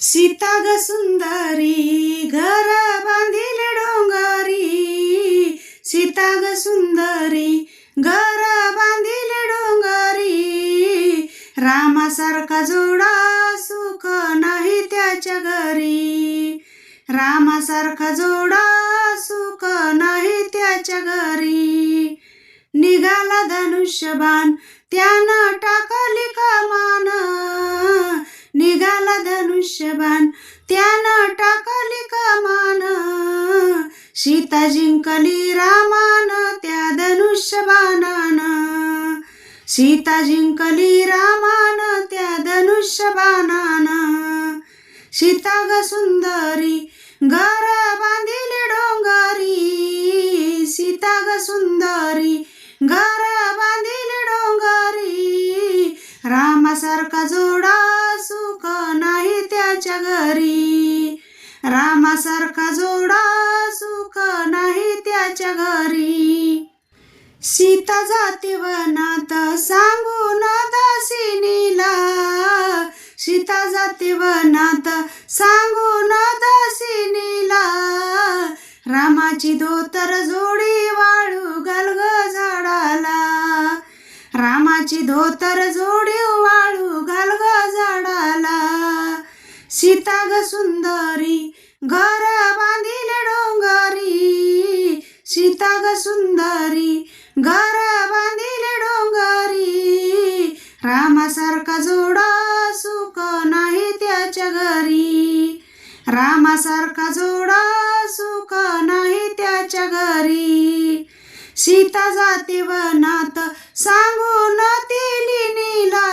सीता ग सुंदरी घर बांधिले डोंगरी, सीता ग सुंदरी घर बांधिले डोंगरी, रामासारखा जोडा सुख नाही त्याच्या घरी, रामासारखा जोडा सुख नाही त्याच्या घरी. निघाला धनुष्यबाण त्यानं टाकली कमान, निघाला धनुष्यबाण त्यानं टाकली कमान, सीता जिंकली रामान त्या धनुष्यबाणानं, सीता जिंकली रामान त्या धनुष्यबाणानं. सीता ग सुंदरी घर बांधिले डोंगरी, सीता ग सुंदरी घर बांधिले डोंगरी, रामासारखा जोडा सुख नाही त्याच्या घरी, रामासारखा जोडा सुख नाही त्याच्या घरी. सीता जाते वनात सांगून दासिनीला, सीता जाते वनात सांगून दासिनीला, रामाची धोतर जोडी वाळू घाल ग झाडाला, रामाची धोतर जोडी वाळू घाल ग झाडाला. सीता ग सुंदरी घर बांधिले डोंगरी, सीता ग सुंदरी घर बांधिले डोंगरी, रामासारखा जोडा सुख नाही त्याच्या घरी, रामासारखा जोडा सुख नाही त्याच्या घरी. सीता जाते वनात सांगून तिलिनीला,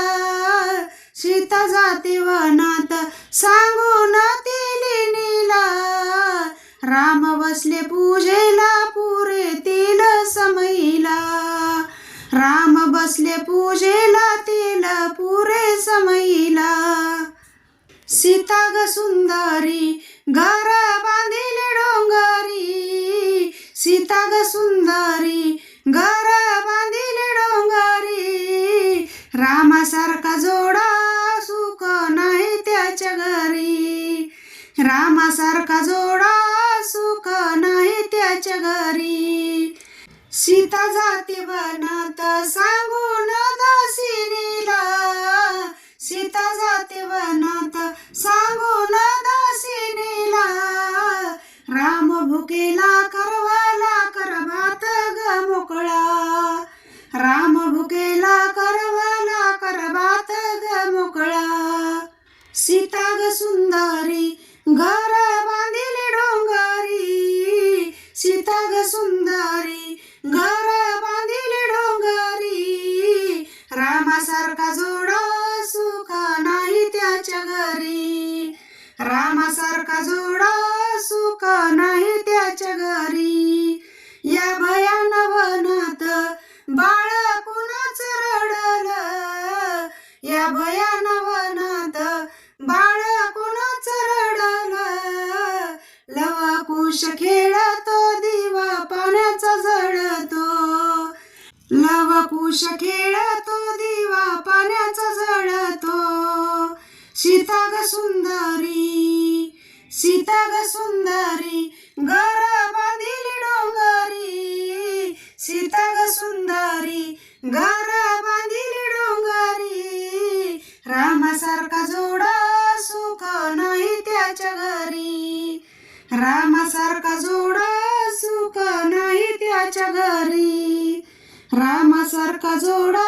सीता जाते वनात सांगून तिलिनीला, राम बसले पूजेला पुरेतील समईला, राम बसले पूजेला तिल पुरे समईला. सीता ग सुंदरी घर बांधिले डोंगरी, सीता ग सुंदरी घर बांधिले डोंगरी, रामासारखा जोडा सुख नाही त्याच्या घरी, रामासारखा जोडा सुख नाही त्याच्या घरी. सीता जाते वनात सांगून दासिनीला, सीता जाते वनात सांगून दासिनीला, राम भुकेला करवाला कर भात ग मोकळा, राम भुकेला करवाला कर भात ग मोकळा. सीता ग सुंदरी घर बांधिले डोंगरी, सीता ग सुंदरी घर बांधिले डोंगरी, रामासारखा जोडा सुख नाही त्याच्या घरी, रामासारखा जोडा सुख नाही त्याच्या घरी. या भयान वनात बाळ कुणाचं रडलं, या भयान वनात बाळ कुणाचं रडलं, लवकुश खेळतो दिवा पाण्याचा जळतो, लवकुश खेळतो दिवा पाण्याचा जळतो. सीता ग सुंदरी, सीता ग सुंदरी घर बांधिले डोंगरी, सीता ग सुंदरी घर बांधिले डोंगरी, रामासारखा जोडा सुख नाही त्याच्या घरी, रामासारखा जोडा सुख नाही त्याच्या घरी, रामासारखा जोडा